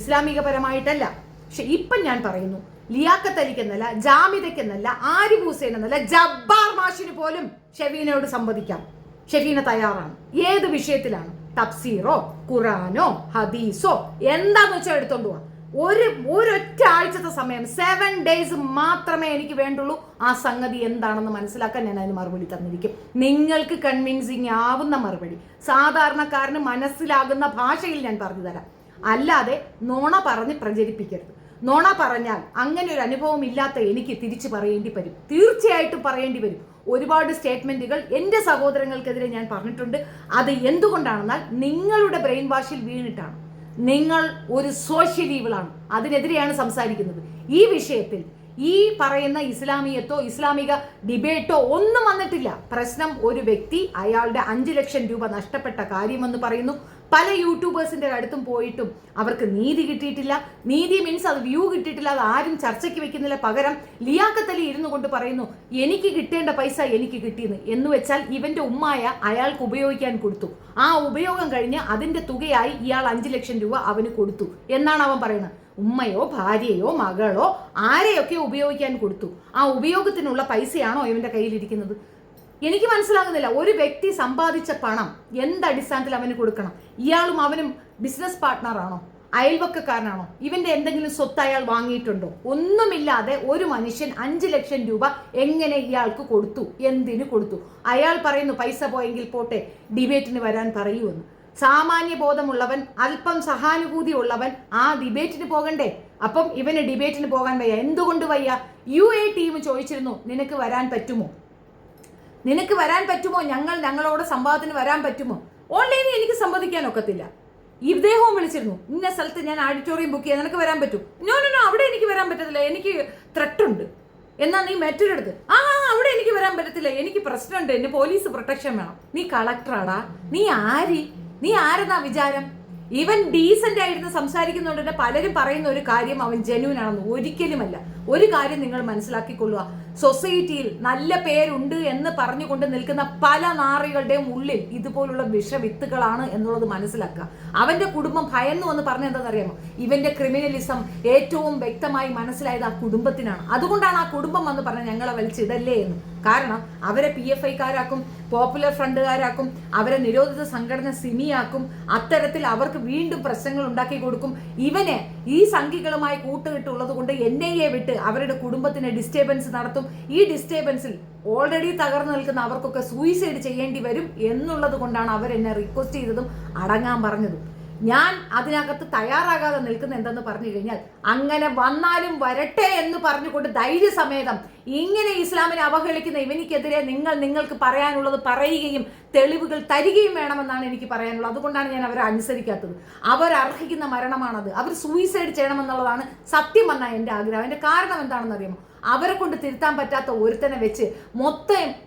ഇസ്ലാമികപരമായിട്ടല്ല. പക്ഷെ ഇപ്പം ഞാൻ പറയുന്നു, ലിയാഖത്ത് അലിക്കെന്നല്ല, ജാമിദയ്ക്കെന്നല്ല, ആരിഫ് ഹുസൈൻ എന്നല്ല, ജബ്ബാർ മാഷിന് പോലും ഷെഫീനയോട് സംവദിക്കാം. ഷെഫീന തയ്യാറാണ്. ഏത് വിഷയത്തിലാണ്? തഫ്സീറോ ഖുറാനോ ഹദീസോ എന്താന്ന് വെച്ചാൽ എടുത്തോണ്ട് പോവാം. ഒരൊറ്റ ആഴ്ചത്തെ സമയം, 7 days മാത്രമേ എനിക്ക് വേണ്ടുള്ളൂ. ആ സംഗതി എന്താണെന്ന് മനസ്സിലാക്കാൻ ഞാൻ അതിന് മറുപടി തന്നിരിക്കും. നിങ്ങൾക്ക് കൺവിൻസിങ് ആവുന്ന മറുപടി, സാധാരണക്കാരന് മനസ്സിലാകുന്ന ഭാഷയിൽ ഞാൻ പറഞ്ഞു തരാം. അല്ലാതെ നോണ പറഞ്ഞ് പ്രചരിപ്പിക്കരുത്. നോണ പറഞ്ഞാൽ അങ്ങനെ ഒരു അനുഭവം ഇല്ലാത്ത എനിക്ക് തിരിച്ചു പറയേണ്ടി വരും, തീർച്ചയായിട്ടും പറയേണ്ടി വരും. ഒരുപാട് സ്റ്റേറ്റ്മെന്റുകൾ എൻ്റെ സഹോദരങ്ങൾക്കെതിരെ ഞാൻ പറഞ്ഞിട്ടുണ്ട്. അത് എന്തുകൊണ്ടാണെന്നാൽ നിങ്ങളുടെ ബ്രെയിൻ വാഷിൽ വീണിട്ടാണ്. നിങ്ങൾ ഒരു സോഷ്യൽ ഈവിളാണ്, അതിനെതിരെയാണ് സംസാരിക്കുന്നത്. ഈ വിഷയത്തിൽ ഈ പറയുന്ന ഇസ്ലാമിയത്തോ ഇസ്ലാമിക ഡിബേറ്റോ ഒന്നും വന്നിട്ടില്ല. പ്രശ്നം ഒരു വ്യക്തി അയാളുടെ 5 ലക്ഷം രൂപ നഷ്ടപ്പെട്ട കാര്യമെന്ന് പറയുന്നു. പല യൂട്യൂബേഴ്സിന്റെ അടുത്തും പോയിട്ടും അവർക്ക് നീതി കിട്ടിയിട്ടില്ല. നീതി മീൻസ് അത് വ്യൂ കിട്ടിയിട്ടില്ല, അത് ആരും ചർച്ചയ്ക്ക് വെക്കുന്നില്ല. പകരം ലിയാഖത്ത് അലി ഇരുന്നു കൊണ്ട് പറയുന്നു എനിക്ക് കിട്ടേണ്ട പൈസ എനിക്ക് കിട്ടിയെന്ന്. എന്ന് വെച്ചാൽ ഇവന്റെ ഉമ്മായ അയാൾക്ക് ഉപയോഗിക്കാൻ കൊടുത്തു. ആ ഉപയോഗം കഴിഞ്ഞ് അതിന്റെ തുകയായി ഇയാൾ 5 ലക്ഷം രൂപ അവന് കൊടുത്തു എന്നാണ് അവൻ പറയുന്നത്. ഉമ്മയോ ഭാര്യയോ മകളോ ആരെയൊക്കെ ഉപയോഗിക്കാൻ കൊടുത്തു. ആ ഉപയോഗത്തിനുള്ള പൈസയാണോ ഇവന്റെ കയ്യിലിരിക്കുന്നത്? എനിക്ക് മനസ്സിലാകുന്നില്ല. ഒരു വ്യക്തി സമ്പാദിച്ച പണം എന്തടിസ്ഥാനത്തിൽ അവന് കൊടുക്കണം? ഇയാളും അവനും ബിസിനസ് പാർട്ട്ണറാണോ? അയൽവക്കക്കാരനാണോ? ഇവന്റെ എന്തെങ്കിലും സ്വത്ത് അയാൾ വാങ്ങിയിട്ടുണ്ടോ? ഒന്നുമില്ലാതെ ഒരു മനുഷ്യൻ 5 ലക്ഷം രൂപ എങ്ങനെ ഇയാൾക്ക് കൊടുത്തു? എന്തിനു കൊടുത്തു? അയാൾ പറയുന്നു പൈസ പോയെങ്കിൽ പോട്ടെ, ഡിബേറ്റിന് വരാൻ പറയൂന്ന്. സാമാന്യ ബോധമുള്ളവൻ, അല്പം സഹാനുഭൂതി ഉള്ളവൻ ആ ഡിബേറ്റിന് പോകണ്ടേ? അപ്പം ഇവന് ഡിബേറ്റിന് പോകാൻ വയ്യ. എന്തുകൊണ്ട് വയ്യ? UA ടീം ചോദിച്ചിരുന്നു നിനക്ക് വരാൻ പറ്റുമോ, നിനക്ക് വരാൻ പറ്റുമോ, ഞങ്ങളോട് സംവാദത്തിന് വരാൻ പറ്റുമോ? ഓൺലൈനിൽ എനിക്ക് സംവദിക്കാൻ ഒക്കത്തില്ല. ഇദ്ദേഹവും വിളിച്ചിരുന്നു, ഇന്ന സ്ഥലത്ത് ഞാൻ ഓഡിറ്റോറിയം ബുക്ക് ചെയ്യാൻ, നിനക്ക് വരാൻ പറ്റും? നോ, അവിടെ എനിക്ക് വരാൻ പറ്റത്തില്ല, എനിക്ക് ത്രെട്ട് ഉണ്ട്. എന്നാൽ നീ മറ്റൊരിടത്ത്, അവിടെ എനിക്ക് വരാൻ പറ്റത്തില്ല, എനിക്ക് പ്രശ്നമുണ്ട്, എന്നെ പോലീസ് പ്രൊട്ടക്ഷൻ വേണം. നീ കളക്ടറാടാ, നീ ആരെന്നാ വിചാരം? ഇവൻ ഡീസന്റ് ആയിരുന്നു സംസാരിക്കുന്നുണ്ട്. പലരും പറയുന്ന ഒരു കാര്യം അവൻ ജെന്യൂൻ ആണെന്ന്. ഒരിക്കലുമല്ല. ഒരു കാര്യം നിങ്ങൾ മനസ്സിലാക്കിക്കൊള്ളുക, സൊസൈറ്റിയിൽ നല്ല പേരുണ്ട് എന്ന് പറഞ്ഞുകൊണ്ട് നിൽക്കുന്ന പല നാറികളുടെയും ഉള്ളിൽ ഇതുപോലുള്ള വിഷവിത്തുകളാണ് എന്നുള്ളത് മനസ്സിലാക്കുക. അവന്റെ കുടുംബം ഭയന്നു എന്ന് പറഞ്ഞ എന്താണെന്നറിയാമോ? ഇവന്റെ ക്രിമിനലിസം ഏറ്റവും വ്യക്തമായി മനസ്സിലായത് ആ കുടുംബത്തിനാണ്. അതുകൊണ്ടാണ് ആ കുടുംബം എന്ന് പറഞ്ഞാൽ ഞങ്ങളെ വലിച്ചിടല്ലേ എന്ന്. കാരണം അവരെ PFIക്കാരാക്കും, പോപ്പുലർ ഫ്രണ്ടുകാരാക്കും, അവരെ നിരോധിത സംഘടന സിമിയാക്കും. അത്തരത്തിൽ അവർക്ക് വീണ്ടും പ്രശ്നങ്ങൾ ഉണ്ടാക്കി കൊടുക്കും. ഇവന് ഈ സംഘികളുമായി കൂട്ടുകെട്ടുള്ളത് കൊണ്ട് NIA വിട്ട് അവരുടെ കുടുംബത്തിന് ഡിസ്റ്റർബൻസ് നടത്തും. ഈ ഡിസ്റ്റർബൻസിൽ ഓൾറെഡി തകർന്നു നിൽക്കുന്ന അവർക്കൊക്കെ സൂയിസൈഡ് ചെയ്യേണ്ടി വരും എന്നുള്ളത് കൊണ്ടാണ് അവരെന്നെ റിക്വസ്റ്റ് ചെയ്തതും അടങ്ങാൻ പറഞ്ഞതും. ഞാൻ അതിനകത്ത് തയ്യാറാകാതെ നിൽക്കുന്ന എന്തെന്ന് പറഞ്ഞു കഴിഞ്ഞാൽ, അങ്ങനെ വന്നാലും വരട്ടെ എന്ന് പറഞ്ഞുകൊണ്ട് ധൈര്യസമേതം ഇങ്ങനെ ഇസ്ലാമിനെ അവഹേളിക്കുന്ന ഇവനിക്കെതിരെ നിങ്ങൾക്ക് പറയാനുള്ളത് പറയുകയും തെളിവുകൾ തരികയും വേണമെന്നാണ് എനിക്ക് പറയാനുള്ളത്. അതുകൊണ്ടാണ് ഞാൻ അവരെ അനുസരിക്കാത്തത്. അവർ അർഹിക്കുന്ന മരണമാണത്. അവർ സൂയിസൈഡ് ചെയ്യണമെന്നുള്ളതാണ് സത്യം പറഞ്ഞാൽ എൻ്റെ ആഗ്രഹം. എൻ്റെ കാരണം എന്താണെന്ന് അറിയാമോ? അവരെ കൊണ്ട് തിരുത്താൻ പറ്റാത്ത ഒരുത്തനെ വെച്ച്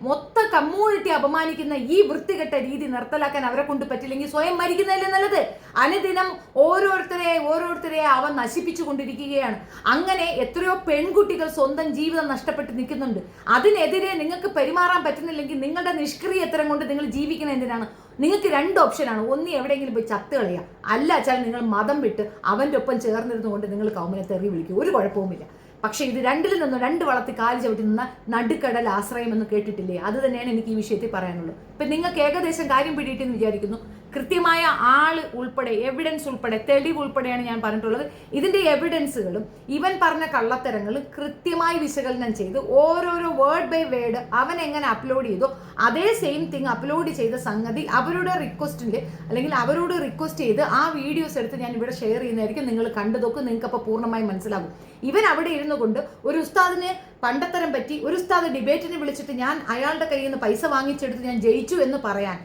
മൊത്ത കമ്മ്യൂണിറ്റി അപമാനിക്കുന്ന ഈ വൃത്തികെട്ട രീതി നിർത്തലാക്കാൻ അവരെ കൊണ്ട് പറ്റില്ലെങ്കിൽ സ്വയം മരിക്കുന്നതല്ലേ നല്ലത്. അനുദിനം ഓരോരുത്തരെ അവൻ നശിപ്പിച്ചു കൊണ്ടിരിക്കുകയാണ്. അങ്ങനെ എത്രയോ പെൺകുട്ടികൾ സ്വന്തം ജീവിതം നഷ്ടപ്പെട്ട് നിൽക്കുന്നുണ്ട്. അതിനെതിരെ നിങ്ങൾക്ക് പെരുമാറാൻ പറ്റുന്നില്ലെങ്കിൽ നിങ്ങളുടെ നിഷ്ക്രിയത്തരം കൊണ്ട് നിങ്ങൾ ജീവിക്കുന്ന എന്തിനാണ്? നിങ്ങൾക്ക് 2 ഓപ്ഷനാണ്. ഒന്ന് എവിടെയെങ്കിലും പോയി ചത്ത് കളയുക, അല്ല വെച്ചാൽ നിങ്ങൾ മതം വിട്ട് അവൻ്റെ ഒപ്പം ചേർന്നിരുന്നുകൊണ്ട് നിങ്ങൾ കൗമിനെ തെറി വിളിക്കുക, ഒരു കുഴപ്പവുമില്ല. പക്ഷേ ഇത് രണ്ടിൽ നിന്നും 2 വളർത്തി കാല് ചവിട്ടി നിന്ന നടുക്കടൽ ആശ്രയം എന്ന് കേട്ടിട്ടില്ലേ? അത് തന്നെയാണ് എനിക്ക് ഈ വിഷയത്തിൽ പറയാനുള്ളത്. ഇപ്പം നിങ്ങൾക്ക് ഏകദേശം കാര്യം പിടിയിട്ടെന്ന് വിചാരിക്കുന്നു. കൃത്യമായ ആള് ഉൾപ്പെടെ, എവിഡൻസ് ഉൾപ്പെടെ, തെളിവ് ഉൾപ്പെടെയാണ് ഞാൻ പറഞ്ഞിട്ടുള്ളത്. ഇതിൻ്റെ എവിഡൻസുകളും ഇവൻ പറഞ്ഞ കള്ളത്തരങ്ങളും കൃത്യമായി വിശകലനം ചെയ്ത് ഓരോരോ വേർഡ് ബൈ വേർഡ് അവൻ എങ്ങനെ അപ്ലോഡ് ചെയ്തോ അതേ സെയിം തിങ് അപ്ലോഡ് ചെയ്ത സംഗതി അവരോട് റിക്വസ്റ്റ് ചെയ്ത് ആ വീഡിയോസ് എടുത്ത് ഞാൻ ഇവിടെ ഷെയർ ചെയ്യുന്നതായിരിക്കും. നിങ്ങൾ കണ്ടു നോക്കും, നിങ്ങൾക്ക് അപ്പോൾ പൂർണ്ണമായി മനസ്സിലാകും. ഇവൻ അവിടെ ഇരുന്നു കൊണ്ട് ഒരു ഉസ്താദിനെ പണ്ടത്തരം പറ്റി, ഒരു ഉസ്താദ് ഡിബേറ്റിന് വിളിച്ചിട്ട് ഞാൻ അയാളുടെ കയ്യിൽ നിന്ന് പൈസ വാങ്ങിച്ചെടുത്ത് ഞാൻ ജയിച്ചു എന്ന് പറയാൻ.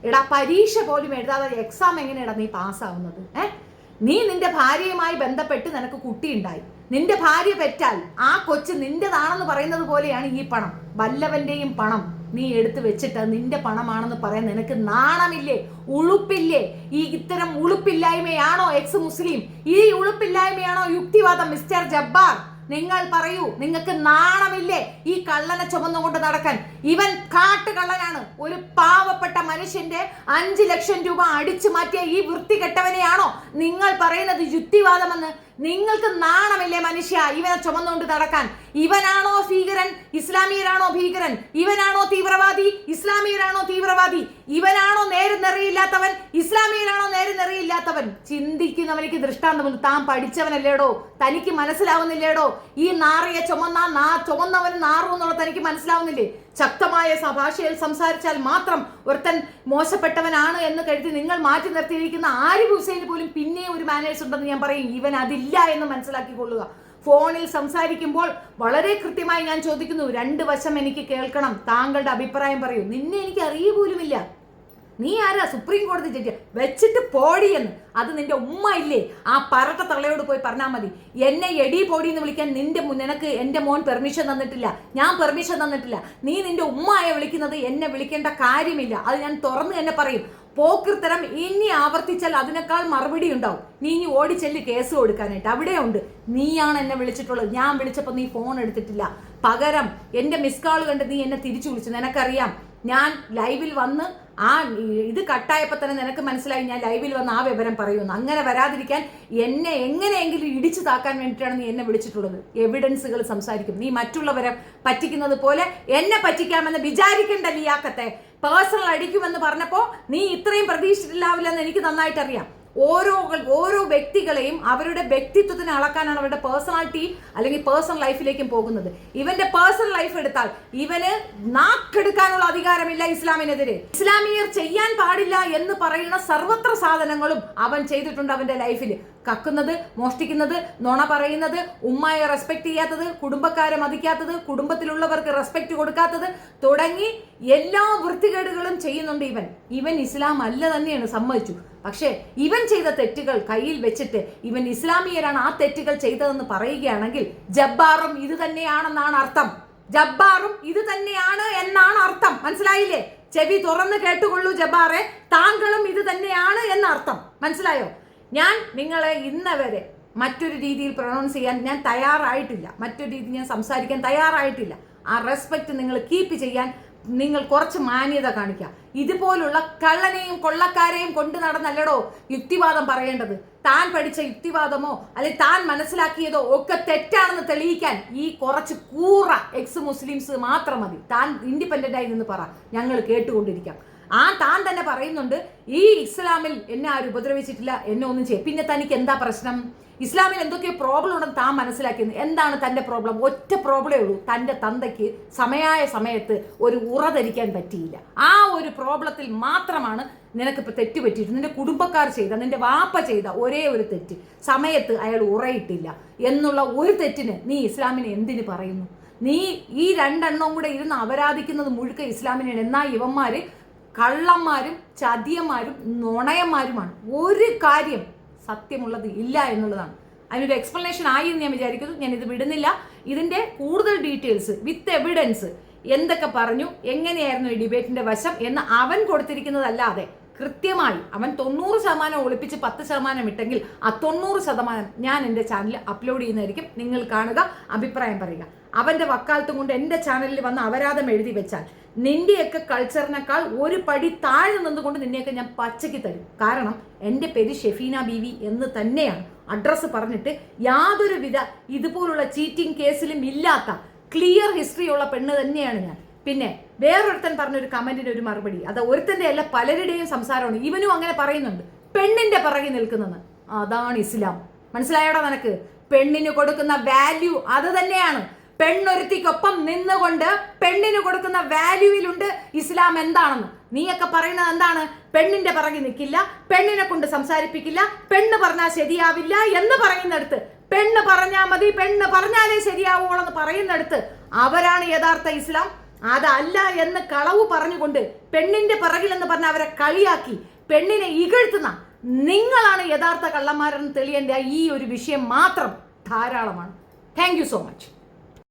എടാ, പരീക്ഷ പോലും എഴുതാതെ എക്സാം എങ്ങനെയാടാ നീ പാസ്സാവുന്നത്? നീ നിന്റെ ഭാര്യയുമായി ബന്ധപ്പെട്ട് നിനക്ക് കുട്ടിയുണ്ടായി, നിന്റെ ഭാര്യ പെറ്റാൽ ആ കൊച്ച് നിന്റേതാണെന്ന് പറയുന്നത് പോലെയാണ് ഈ പണം. വല്ലവന്റെയും പണം നീ എടുത്തു വെച്ചിട്ട് നിന്റെ പണമാണെന്ന് പറയാൻ നിനക്ക് നാണമില്ലേ? ഉളുപ്പില്ലേ? ഇത്തരം ഉളുപ്പില്ലായ്മയാണോ എക്സ് മുസ്ലിം? ഈ ഉളുപ്പില്ലായ്മയാണോ യുക്തിവാദം? മിസ്റ്റർ ജബ്ബാർ, നിങ്ങൾ പറയൂ, നിങ്ങൾക്ക് നാണമില്ലേ ഈ കള്ളനെ ചുമന്നുകൊണ്ട് നടക്കാൻ? ഇവൻ കാട്ടുകള്ളനാണ്. ഒരു പാവപ്പെട്ട മനുഷ്യന്റെ 5 ലക്ഷം രൂപ അടിച്ചു മാറ്റിയ ഈ വൃത്തികെട്ടവനെയാണോ നിങ്ങൾ പറയുന്നത് യുക്തിവാദമെന്ന്? നിങ്ങൾക്ക് നാണമില്ലേ മനുഷ്യ ഇവനെ ചുമന്നുകൊണ്ട് നടക്കാൻ? ഇവനാണോ ഭീകരൻ? ഇസ്ലാമിയരാണോ ഭീകരൻ? ഇവനാണോ തീവ്രവാദി? ഇസ്ലാമിയരാണോ തീവ്രവാദി? ഇവനാണോ നേരെ നെറിയില്ലാത്തവൻ? ഇസ്ലാമിയരാണോ നേരെ നെറിയില്ലാത്തവൻ? ചിന്തിക്കുന്നവനിക്ക് ദൃഷ്ടാന്തമുണ്ട്. താൻ പഠിച്ചവനല്ലേടോ? തനിക്ക് മനസ്സിലാവുന്നില്ലേടോ? ഈ നാറിയെ ചുമന്നവൻ നാറും എന്നുള്ളത് തനിക്ക് മനസ്സിലാവുന്നില്ലേ? ശക്തമായ ഭാഷയിൽ സംസാരിച്ചാൽ മാത്രം ഒരുത്തൻ മോശപ്പെട്ടവനാണ് എന്ന് കരുതി നിങ്ങൾ മാറ്റി നിർത്തിയിരിക്കുന്ന ആരിഫ് ഹുസൈന് പോലും പിന്നെ ഒരു മാനേഴ്സ് ഉണ്ടെന്ന് ഞാൻ പറയും. ഇവൻ അതില്ല എന്ന് മനസ്സിലാക്കിക്കൊള്ളുക. ഫോണിൽ സംസാരിക്കുമ്പോൾ വളരെ കൃത്യമായി ഞാൻ ചോദിക്കുന്നു, 2 വശം എനിക്ക് കേൾക്കണം. താങ്കളുടെ അഭിപ്രായം പറയൂ. നിന്നെ എനിക്ക് അറിയ പോലുമില്ല. നീ ആരാ? സുപ്രീം കോടതി ജഡ്ജി വെച്ചിട്ട് പോടിയെന്ന്. അത് നിന്റെ ഉമ്മ ഇല്ലേ? ആ പറട്ട തള്ളയോട് പോയി പറഞ്ഞാൽ മതി. എന്നെ എടി പോടി എന്ന് വിളിക്കാൻ നിനക്ക് എൻ്റെ മോൻ പെർമിഷൻ തന്നിട്ടില്ല, ഞാൻ പെർമിഷൻ തന്നിട്ടില്ല. നീ നിന്റെ ഉമ്മയെ വിളിക്കുന്നത് എന്നെ വിളിക്കേണ്ട കാര്യമില്ല. അത് ഞാൻ തുറന്ന് തന്നെ പറയും. പോക്കൃത്തരം ഇനി ആവർത്തിച്ചാൽ അതിനേക്കാൾ മറുപടി ഉണ്ടാവും. നീ ഇനി ഓടിച്ചെല്ലി കേസ് കൊടുക്കാനായിട്ട്. അവിടെയുണ്ട്. നീയാണ് എന്നെ വിളിച്ചിട്ടുള്ളത്. ഞാൻ വിളിച്ചപ്പോൾ നീ ഫോൺ എടുത്തിട്ടില്ല. പകരം എൻ്റെ മിസ് കോൾ കണ്ട് നീ എന്നെ തിരിച്ചു വിളിച്ചു. നിനക്കറിയാം ഞാൻ ലൈവിൽ വന്ന് ഇത് കട്ടായപ്പോൾ തന്നെ നിനക്ക് മനസ്സിലായി ഞാൻ ലൈവിൽ വന്ന് ആ വിവരം പറയുമെന്ന്. അങ്ങനെ വരാതിരിക്കാൻ എന്നെ എങ്ങനെയെങ്കിലും ഇടിച്ചു താക്കാൻ വേണ്ടിയിട്ടാണ് നീ എന്നെ വിളിച്ചിട്ടുള്ളത്. എവിഡൻസുകൾ സംസാരിക്കും. നീ മറ്റുള്ളവരെ പറ്റിക്കുന്നത് പോലെ എന്നെ പറ്റിക്കാമെന്ന് വിചാരിക്കേണ്ട ലിയാക്കത്തെ. പേഴ്സണൽ അടിക്കുമെന്ന് പറഞ്ഞപ്പോൾ നീ ഇത്രയും പ്രതീക്ഷിച്ചിട്ടില്ലാവില്ലെന്ന് എനിക്ക് നന്നായിട്ടറിയാം. ഓരോ വ്യക്തികളെയും അവരുടെ വ്യക്തിത്വത്തിന് അളക്കാനാണ് അവരുടെ പേഴ്സണാലിറ്റി അല്ലെങ്കിൽ പേഴ്സണൽ ലൈഫിലേക്കും പോകുന്നത്. ഇവന്റെ പേഴ്സണൽ ലൈഫ് എടുത്താൽ ഇവന് നാക്കെടുക്കാനുള്ള അധികാരമില്ല ഇസ്ലാമിനെതിരെ. ഇസ്ലാമിയർ ചെയ്യാൻ പാടില്ല എന്ന് പറയുന്ന സർവത്ര സാധനങ്ങളും അവൻ ചെയ്തിട്ടുണ്ട് അവന്റെ ലൈഫിൽ. കക്കുന്നത്, മോഷ്ടിക്കുന്നത്, നുണ പറയുന്നത്, ഉമ്മയെ റെസ്പെക്ട് ചെയ്യാത്തത്, കുടുംബക്കാരെ മതിക്കാത്തത്, കുടുംബത്തിലുള്ളവർക്ക് റെസ്പെക്ട് കൊടുക്കാത്തത് തുടങ്ങി എല്ലാ വൃത്തികേടുകളും ചെയ്യുന്നുണ്ട് ഇവൻ ഇസ്ലാം അല്ല തന്നെയാണ്, സമ്മതിച്ചു. പക്ഷേ ഇവൻ ചെയ്ത തെറ്റുകൾ കയ്യിൽ വെച്ചിട്ട് ഇവൻ ഇസ്ലാമിയരാണ് ആ തെറ്റുകൾ ചെയ്തതെന്ന് പറയുകയാണെങ്കിൽ ജബ്ബാറും ഇത് തന്നെയാണെന്നാണ് അർത്ഥം. ജബ്ബാറും ഇത് തന്നെയാണ് എന്നാണ് അർത്ഥം. മനസ്സിലായില്ലേ? ചെവി തുറന്ന് കേട്ടുകൊള്ളൂ ജബ്ബാറെ, താങ്കളും ഇത് തന്നെയാണ് എന്നർത്ഥം. മനസ്സിലായോ? ഞാൻ നിങ്ങളെ ഇന്നവരെ മറ്റൊരു രീതിയിൽ പ്രൊണൗൺസ് ചെയ്യാൻ ഞാൻ തയ്യാറായിട്ടില്ല. മറ്റൊരു രീതിയിൽ ഞാൻ സംസാരിക്കാൻ തയ്യാറായിട്ടില്ല. ആ റെസ്പെക്ട് നിങ്ങൾ കീപ്പ് ചെയ്യാൻ നിങ്ങൾ കുറച്ച് മാന്യത കാണിക്കുക. ഇതുപോലുള്ള കള്ളനെയും കൊള്ളക്കാരെയും കൊണ്ട് നടന്നല്ലടോ യുക്തിവാദം പറയേണ്ടത്. താൻ പഠിച്ച യുക്തിവാദമോ അല്ലെങ്കിൽ താൻ മനസ്സിലാക്കിയതോ ഒക്കെ തെറ്റാണെന്ന് തെളിയിക്കാൻ ഈ കുറച്ച് കൂറ എക്സ് മുസ്ലിംസ് മാത്രം മതി. താൻ ഇൻഡിപെൻഡന്റ് ആയി നിന്ന് പറ, ഞങ്ങൾ കേട്ടുകൊണ്ടിരിക്കാം. താൻ തന്നെ പറയുന്നുണ്ട് ഈ ഇസ്ലാമിൽ എന്നെ ആരും ഉപദ്രവിച്ചിട്ടില്ല, എന്നെ ഒന്നും ചെയ്യും. പിന്നെ തനിക്ക് എന്താ പ്രശ്നം? ഇസ്ലാമിൽ എന്തൊക്കെയോ പ്രോബ്ലം ഉണ്ടെന്ന് താൻ മനസ്സിലാക്കിയത്. എന്താണ് തൻ്റെ പ്രോബ്ലം? ഒറ്റ പ്രോബ്ലമേ ഉള്ളൂ. തൻ്റെ തന്തയ്ക്ക് സമയത്ത് ഒരു ഉറ ധരിക്കാൻ പറ്റിയില്ല. ആ ഒരു പ്രോബ്ലത്തിൽ മാത്രമാണ് നിനക്കിപ്പോൾ തെറ്റ് പറ്റിയിട്ട് നിന്റെ കുടുംബക്കാർ ചെയ്ത, നിന്റെ വാപ്പ ചെയ്ത ഒരേ ഒരു തെറ്റ്, സമയത്ത് അയാൾ ഉറയിട്ടില്ല എന്നുള്ള ഒരു തെറ്റിന് നീ ഇസ്ലാമിനെ എന്തിന് പറയുന്നു? നീ ഈ രണ്ടെണ്ണവും കൂടെ ഇരുന്ന് അപരാധിക്കുന്നത് മുഴുക്ക ഇസ്ലാമിനെയാണ്. എന്നാൽ ഇവന്മാർ കള്ളന്മാരും ചതിയന്മാരും നുണയന്മാരുമാണ്. ഒരു കാര്യം സത്യമുള്ളത് ഇല്ല എന്നുള്ളതാണ്. അതിനൊരു എക്സ്പ്ലനേഷൻ ആയി എന്ന് ഞാൻ വിചാരിക്കുന്നു. ഞാനിത് വിടുന്നില്ല. ഇതിൻ്റെ കൂടുതൽ ഡീറ്റെയിൽസ് വിത്ത് എവിഡൻസ് എന്തൊക്കെ പറഞ്ഞു, എങ്ങനെയായിരുന്നു ഈ ഡിബേറ്റിന്റെ വശം എന്ന് അവൻ കൊടുത്തിരിക്കുന്നതല്ലാതെ കൃത്യമായി അവൻ 90% ഒളിപ്പിച്ച് 10% ഇട്ടെങ്കിൽ ആ 90% ഞാൻ എൻ്റെ ചാനലിൽ അപ്ലോഡ് ചെയ്യുന്നതായിരിക്കും. നിങ്ങൾ കാണുക, അഭിപ്രായം പറയുക. അവൻ്റെ വക്കാലത്തും കൊണ്ട് എൻ്റെ ചാനലിൽ വന്ന് അപരാധം എഴുതി വെച്ചാൽ നിന്റെയൊക്കെ കൾച്ചറിനേക്കാൾ ഒരു പടി താഴ്ന്നു നിന്നുകൊണ്ട് നിന്നെയൊക്കെ ഞാൻ പച്ചയ്ക്ക് തരും. കാരണം എൻ്റെ പേര് ഷെഫീന ബീവി എന്ന് തന്നെയാണ്. അഡ്രസ്സ് പറഞ്ഞിട്ട് യാതൊരുവിധ ഇതുപോലുള്ള ചീറ്റിംഗ് കേസിലും ഇല്ലാത്ത ക്ലിയർ ഹിസ്റ്ററി ഉള്ള പെണ്ണ് തന്നെയാണ് ഞാൻ. പിന്നെ വേറൊരുത്തൻ പറഞ്ഞൊരു കമന്റിന് ഒരു മറുപടി, അത് ഒരുത്തന്റെ അല്ല പലരുടെയും സംസാരമാണ്. ഇവനും അങ്ങനെ പറയുന്നുണ്ട്, പെണ്ണിന്റെ പിറകെ നിൽക്കുന്നെന്ന്. അതാണ് ഇസ്ലാം. മനസ്സിലായോടാ നിനക്ക്? പെണ്ണിന് കൊടുക്കുന്ന വാല്യൂ അത് തന്നെയാണ്. പെണ്ണൊരുത്തിക്കൊപ്പം നിന്നുകൊണ്ട് പെണ്ണിന് കൊടുക്കുന്ന വാല്യൂവിലുണ്ട് ഇസ്ലാം എന്താണെന്ന്. നീയൊക്കെ പറയുന്നത് എന്താണ്? പെണ്ണിന്റെ പിറകെ നിൽക്കില്ല, പെണ്ണിനെ കൊണ്ട് സംസാരിപ്പിക്കില്ല, പെണ്ണ് പറഞ്ഞാൽ ശരിയാവില്ല എന്ന് പറയുന്നിടത്ത്, പെണ്ണ് പറഞ്ഞാൽ മതി, പെണ്ണ് പറഞ്ഞാലേ ശരിയാവുള്ളൂ പറയുന്നിടത്ത് അവരാണ് യഥാർത്ഥ ഇസ്ലാം. അതല്ല എന്ന് കളവ് പറഞ്ഞുകൊണ്ട് പെണ്ണിന്റെ പിറകിൽ എന്ന് പറഞ്ഞ അവരെ കളിയാക്കി പെണ്ണിനെ ഇകഴ്ത്തുന്ന നിങ്ങളാണ് യഥാർത്ഥ കള്ളന്മാരെന്ന് തെളിയേണ്ട ഈ ഒരു വിഷയം മാത്രം ധാരാളമാണ്. Thank you so much.